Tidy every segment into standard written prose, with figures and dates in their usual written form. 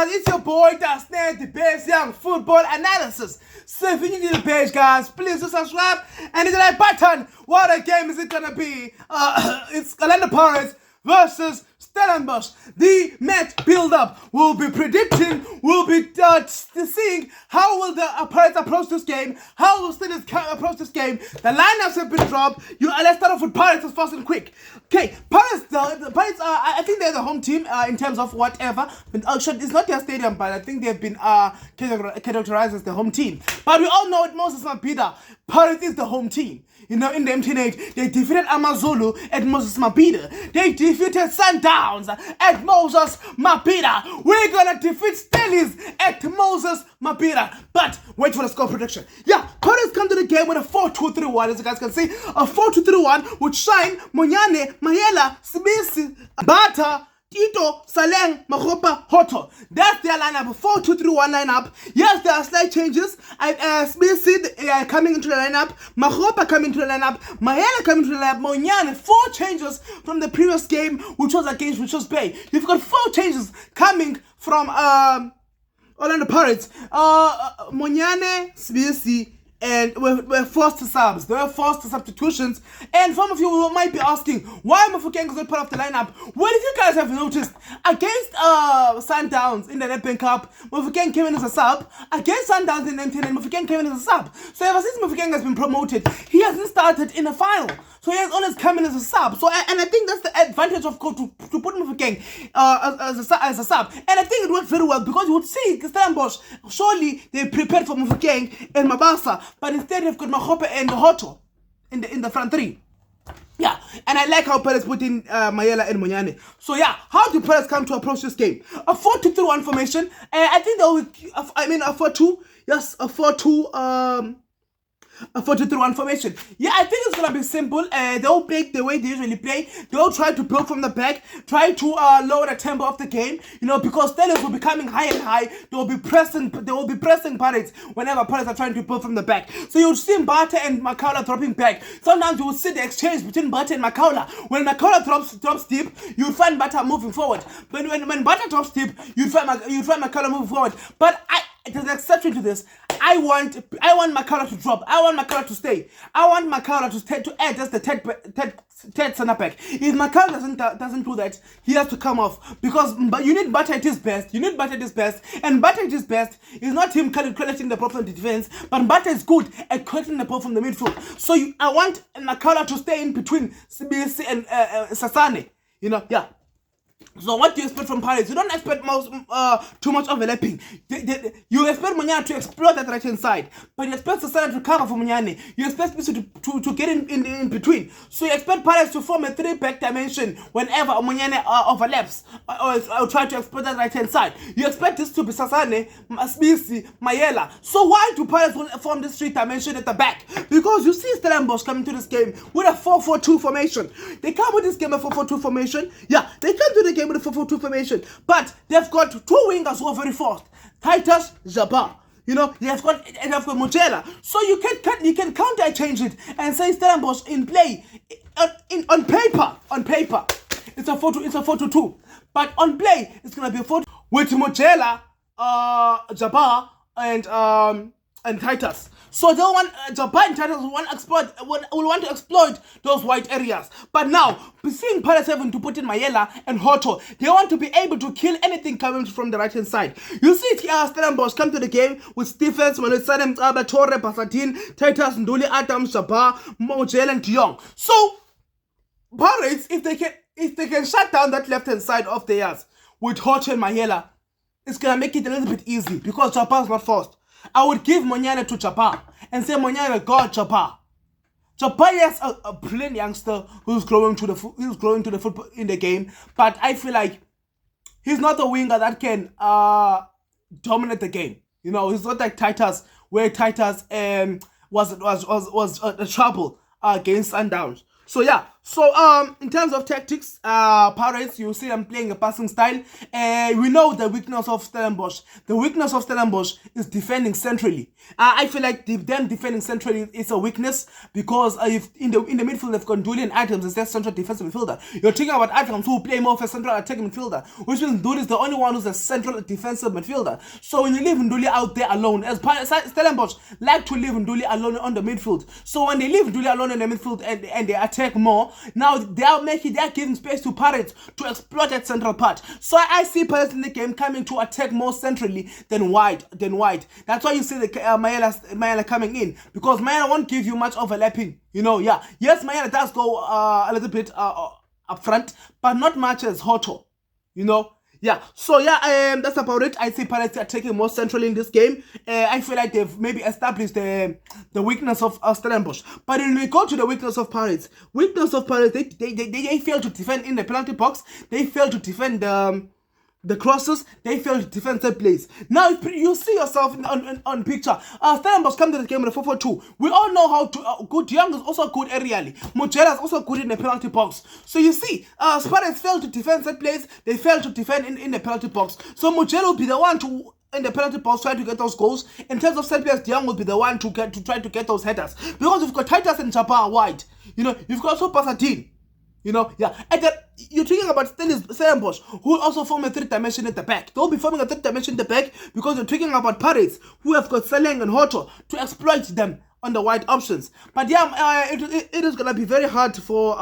guys, it's your boy Dasnet, the best young football analysis. So if you're new to the page, guys, please do subscribe and hit the like button. What a game is it gonna be? It's Orlando Pirates versus Stellies. The match build-up will be predicting, we'll be seeing how will the Pirates approach this game, how will Stellies approach this game. The lineups have been dropped. Let's start off with Pirates as fast and quick. Okay, Pirates, the Pirates I think they're the home team in terms of whatever. It's not their stadium, but I think they've been categorized as the home team. But we all know it, Moses Mabhida, Pirates is the home team. You know, in the MT8, they defeated Amazulu at Moses Mabhida. They defeated Sundowns at Moses Mabhida. We're gonna defeat Stellies at Moses Mabhida. But wait for the score prediction. Yeah, Pirates come to the game with a 4-2-3-1, as you guys can see. A 4-2-3-1 with Shine, Monyane, Mayela, Smith, Bata, Tito, Saleng, Mahopa, Hoto. That's their lineup, a 4-2-3-1 lineup. Yes, there are slight changes. Smith coming into the lineup, Mahopa coming into the lineup, Mahela coming into the lineup, Monyane. 4 changes from the previous game, which was against Richards Bay. You've got 4 changes coming from Orlando Pirates. Monyane, Smith, and we're forced to subs. There were forced to substitutions. And some of you might be asking, why Mofokeng is not part of the lineup? Well, if you guys have noticed, against Sundowns in the Nedbank Cup, Mofokeng came in as a sub. Against Sundowns in the MTN, Mofokeng came in as a sub. So ever since Mofokeng has been promoted, he hasn't started in a final. So he has always come in as a sub. So and I think that's the advantage of to put Mofokeng as a sub. And I think it worked very well because you would see Stellenbosch, surely they prepared for Mofokeng and Mabasa. But instead, they've got Mahope and Hoto in the front three. Yeah, and I like how Pirates put in Mayela and Monyane. So yeah, how do Pirates come to approach this game? A 4-2-3-1 formation. I think they'll. A 4-2. Yes, a 4-2. A 4-2-3-1 formation. Yeah, I think it's gonna be simple. They'll play the way they usually play. They'll try to build from the back, try to lower the tempo of the game. You know, because Stellies will be coming high and high. They will be pressing Pirates whenever Pirates are trying to build from the back. So you'll see Mbata and Makaula dropping back. Sometimes you will see the exchange between Mbata and Makaula. When Makaula drops deep, you'll find Mbata moving forward. When Mbata drops deep, you'll find Makaula moving forward. But there's an exception to this. I want Makaula to drop. I want Makaula to stay. I want Makaula to add as the third center back. If Makaula doesn't do that, he has to come off because you need Mbata at his best. You need Mbata at his best, and Mbata at his best is not him collecting the ball from the defense, but Mbata is good at collecting the ball from the midfield. So I want Makaula to stay in between CBC and Sasane. You know, yeah. So what do you expect from Pirates? You don't expect too much overlapping. You expect Monyane to explore that right hand side, but you expect Sasana to cover for Monyane. You expect Mr. to get in between. So you expect Pirates to form a 3-back dimension whenever Monyane overlaps or try to explore that right hand side. You expect this to be Sasane, Smisi, Mayela. So why do Pirates form this 3 dimension at the back? Because you see Stellenbosch coming to this game with a 4-4-2 formation. They come with this game a 4-4-2 formation. Yeah, they come to the game with a 4-4-2 formation, but they've got 2 wingers who are very fast. Titus, Jabbar. You know, they've got Mojela. So you can counter change it and say Stellenbosch in play. On paper, it's a 4-2, but on play it's gonna be a 4 with Mojela, Jabbar, and Titus. So they want Japan and Titus will want to exploit those white areas. But now, seeing Pirates having to put in Mayela and Hoto, they want to be able to kill anything coming from the right hand side. You see Stellenbosch come to the game with Stephens, Manuel Aba, Torre, Basatin, Titus, Nduli, Adams, Jabbar, Mojela, and Dion. So Pirates, if they can shut down that left hand side of theirs with Hoto and Mayela, it's gonna make it a little bit easy because Jabbar's not fast. I would give Monyane to Jabbar and say Monyane got Jabbar. Jabbar is a brilliant youngster who's growing to the football in the game, but I feel like he's not a winger that can dominate the game. You know, he's not like Titus, where Titus was a trouble against Sundowns. So yeah, So in terms of tactics, Pirates, you see them playing a passing style. We know the weakness of Stellenbosch. The weakness of Stellenbosch is defending centrally. I feel like them defending centrally is a weakness because if in the midfield they've got Nduli and Adams as their central defensive midfielder. You're talking about Adams who play more of a central attacking midfielder, which means Nduli is the only one who's a central defensive midfielder. So when you leave Nduli out there alone, as Stellenbosch like to leave Nduli alone on the midfield. So when they leave Nduli alone in the midfield and they attack more, now they're giving space to Pirates to exploit that central part. So I see Pirates in the game coming to attack more centrally than wide. That's why you see the Mayela coming in, because Mayela won't give you much overlapping. Yes, Mayela does go a little bit up front, but not much as Hoto. That's about it. I see Pirates are taking more centrally in this game. I feel like they've maybe established the weakness of Stellenbosch. But when we go to the weakness of Pirates, they fail to defend in the penalty box. They fail to defend the crosses. They fail to defend set plays. Now you see yourself on picture. Stellenbosch come to the game with a 4-4-2. We all know how good Young is also good aerially. Mujela is also good in the penalty box. So you see, Pirates fail to defend set plays. They fail to defend in the penalty box. So Mujela will be the one to in the penalty box try to get those goals. In terms of set players, Young will be the one to try to get those headers, because you've got Titus and Chapa wide. You've got also Pasadine. And then you're talking about Stellenbosch, who will also form a third dimension at the back. They'll be forming a third dimension at the back because you're talking about Pirates, who have got Seleng and Hoto to exploit them on the wide options. But it is gonna be very hard for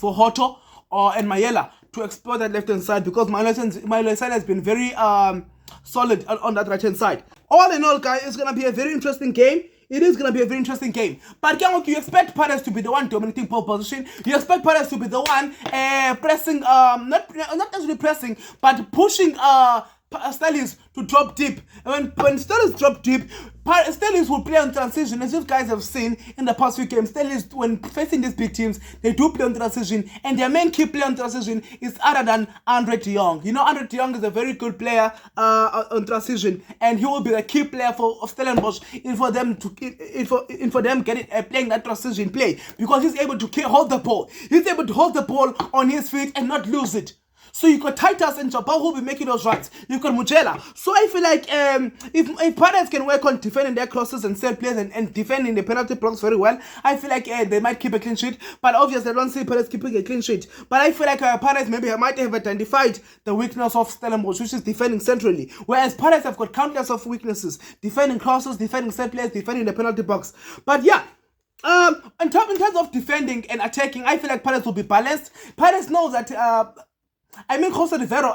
Hoto and Mayela to exploit that left hand side, because Mayela has been very solid on that right hand side. All in all, guys, it's gonna be a very interesting game. It is going to be a very interesting game. But you expect Pirates to be the one dominating pole position. You expect Pirates to be the one pressing, not necessarily pressing, but pushing Stellies to drop deep. And when Stellies drop deep, Stellies will play on transition. As you guys have seen in the past few games, Stellies, when facing these big teams, they do play on transition. And their main key player on transition is other than Andre de Jong. Andre de Jong is a very good player on transition. And he will be the key player for Stellenbosch for them playing that transition play. Because he's able to hold the ball. He's able to hold the ball on his feet and not lose it. So you've got Titus and Chapa who will be making those runs. You've got Mujela. So I feel like if Pirates can work on defending their crosses and set plays and defending the penalty blocks very well, I feel like they might keep a clean sheet. But obviously I don't see Pirates keeping a clean sheet. But I feel like Pirates maybe might have identified the weakness of Stellenbosch, which is defending centrally. Whereas Pirates have got countless of weaknesses. Defending crosses, defending set plays, defending the penalty box. But in terms of defending and attacking, I feel like Pirates will be balanced. Pirates knows that Coach Rivero,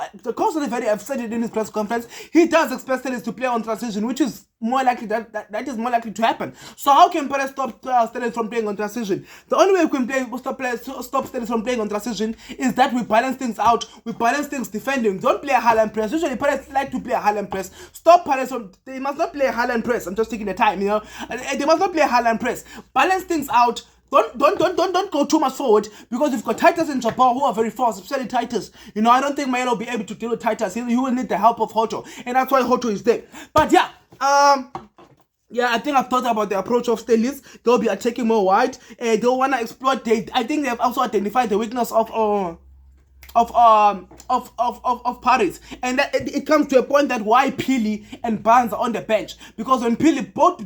I've said it in his press conference, he does expect Stellies to play on transition, which is more likely that is more likely to happen. So how can Pirates stop Stellies from playing on transition? The only way we can stop Stellies from playing on transition is that we balance things out. We balance things defending. Don't play a Highland press. Usually Pirates like to play a Highland press. Stop Pirates from, they must not play a Highland press. I'm just taking the time, They must not play a Highland press. Balance things out. Don't go too much forward, because you've got Titus and Chapa who are very fast, especially Titus. I don't think Mayela will be able to deal with Titus. He will need the help of Hoto, and that's why Hoto is there. But I think I've thought about the approach of Stellies. They'll be attacking more wide. They'll want to exploit. I think they've also identified the weakness of Pirates, and that it comes to a point that why Pili and Barnes are on the bench, because when Pili, both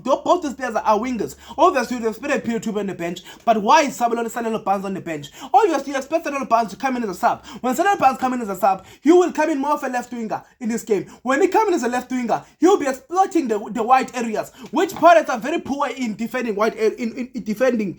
these players are wingers, obviously you expect Pili to be on the bench, but why is Sanelo Barnes on the bench? Obviously you expect Sanelo Barnes to come in as a sub. When Sanelo Barnes come in as a sub, he will come in more of a left winger in this game. When he comes in as a left winger, he will be exploiting the wide areas, which Pirates are very poor in defending the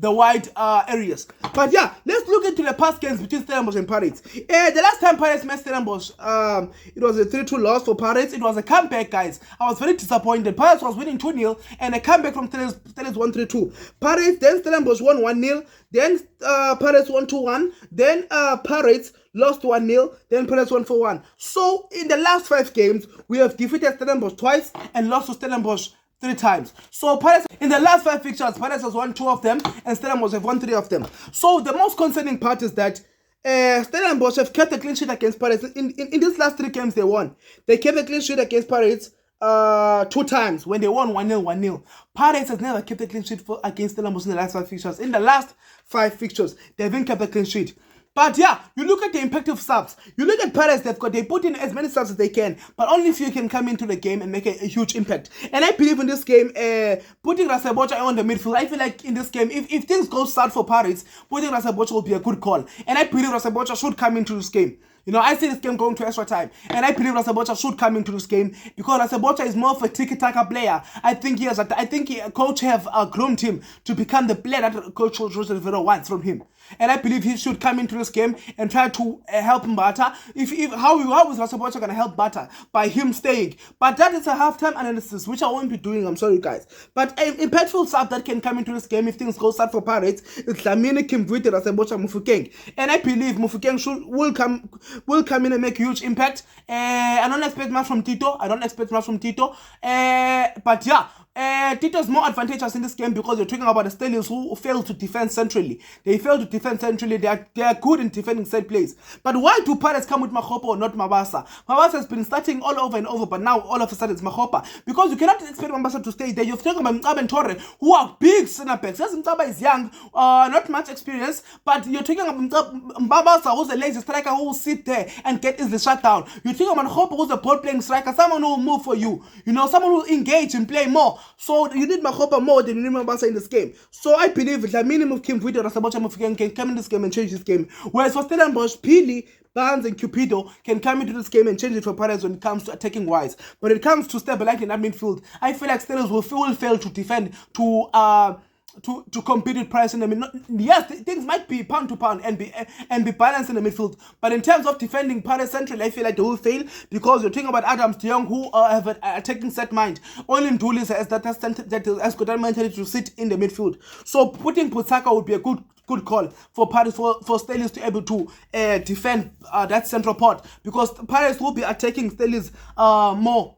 wide areas. But let's look into the past games between Stellenbosch and Pirates. The last time Pirates met Stellenbosch, it was a 3-2 loss for Pirates. It was a comeback, guys. I was very disappointed. Pirates was winning 2-0 and a comeback from Stellies won 3-2. Pirates, then Stellenbosch won 1-0. Then Pirates won 2-1. Then Pirates lost 1-0. Then Pirates won 4-1. So in the last 5 games, we have defeated Stellenbosch twice and lost to Stellenbosch 3 times. So Pirates, in the last 5 fixtures, Pirates has won 2 of them and Stellenbosch have won 3 of them. So the most concerning part is that Stellenbosch have kept a clean sheet against Pirates. In these last 3 games they won, they kept a clean sheet against Pirates 2 times when they won 1-0, 1-0. Pirates has never kept a clean sheet against Stellies in the last 5 fixtures. In the last 5 fixtures, they haven't kept a clean sheet. But yeah, you look at the impact of subs. You look at Pirates, they put in as many subs as they can, but only few can come into the game and make a huge impact. And I believe in this game, putting Rasebocha on the midfield, I feel like in this game, if things go south for Pirates, putting Rasebocha will be a good call. And I believe Rasebocha should come into this game. You know, I see this game going to extra time, and I believe Rasebocha should come into this game because Rasebocha is more of a tiki-taka player. I think coach have groomed him to become the player that Coach Jose Rivera wants from him. And I believe he should come into this game and try to help Mbata. How is Rasebocha going to help Mbata? By him staying. But that is a halftime analysis, which I won't be doing. I'm sorry, guys. But an impactful stuff that can come into this game if things go south for Pirates is Dlamini, Kimvite, Rasebocha, Mufokeng. And I believe Mufokeng will come in and make a huge impact. I don't expect much from Tito. But yeah, Tito's more advantageous in this game because you're talking about the Stellies who fail to defend centrally. They fail to defend centrally. They are good in defending set plays. But why do Pirates come with Makgopa or not Mabasa? Mabasa has been starting all over and over, but now all of a sudden it's Makgopa. Because you cannot expect Mabasa to stay there. You're talking about Mkaba and Torre, who are big center backs. Yes, Mkaba is young, not much experience, but you're talking about Mabasa, who's a lazy striker who will sit there and get easily shut down. You're talking about Makgopa, who's a ball-playing striker, someone who will move for you. You know, someone who will engage and play more. So you need Makgopa more than you need Mabasa in this game. So I believe the minimum of Kimvite, Rasebocha, Mufokeng can come in this game and change this game. Whereas for Stellenbosch, Pili, Barnes and Cupido can come into this game and change it for Pirates when it comes to attacking wise. But when it comes to stabilizing that midfield, I feel like Stellies will fail to defend to compete with Pirates in the midfield. Yes, things might be pound to pound and be balanced in the midfield, but in terms of defending Pirates central, I feel like they will fail because you're talking about Adams, De Jong, who have an attacking set mind. Only Nduli has got that mentality to sit in the midfield. So putting Putsaka would be a good call for Pirates, for Stellies to be able to defend that central part, because Pirates will be attacking Stellies more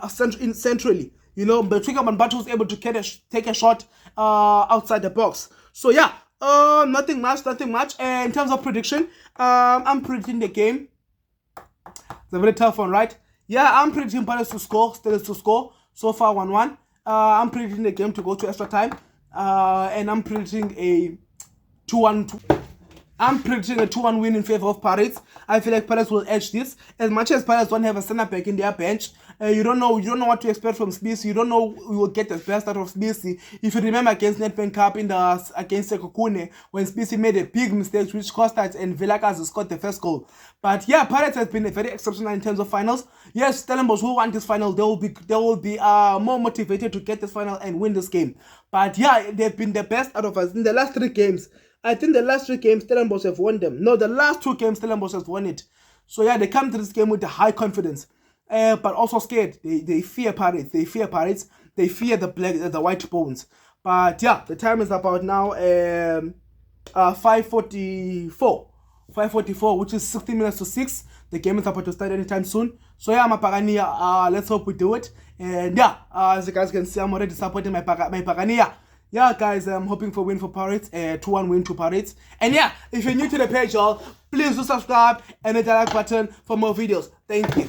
centrally. You know, but Trigger Mbata was able to take a shot outside the box. So yeah, nothing much. In terms of prediction, I'm predicting the game. It's a very tough one, right? Yeah, I'm predicting Pirates to score, Stellies to score. So far, 1-1. I'm predicting the game to go to extra time. And I'm predicting a 2-1. I'm predicting a 2-1 win in favor of Pirates. I feel like Pirates will edge this. As much as Pirates don't have a centre back in their bench, you don't know what to expect from Stellies. You don't know we will get the best out of Stellies. If you remember against Nedbank Cup against Sekokune, when Stellies made a big mistake which cost us and Vilakazi scored the first goal. But yeah, Pirates has been very exceptional in terms of finals. Yes, Stellenbosch who won this final, they will be more motivated to get this final and win this game. But yeah, they've been the best out of us in the last 3 games. I think the last 3 games Stellenbosch have won them. No, the last 2 games Stellenbosch has won it. So yeah, they come to this game with a high confidence, but also scared. They fear Pirates. They fear Pirates. They fear the white bones. But yeah, the time is about now 5:44, which is 60 minutes to 6. The game is about to start anytime soon. So yeah, Mapagania, let's hope we do it. And yeah, as you guys can see, I'm already supporting my Pagania. Yeah, guys, I'm hoping for a win for Pirates, 2-1 win to Pirates. And yeah, if you're new to the page, y'all, please do subscribe and hit the like button for more videos. Thank you.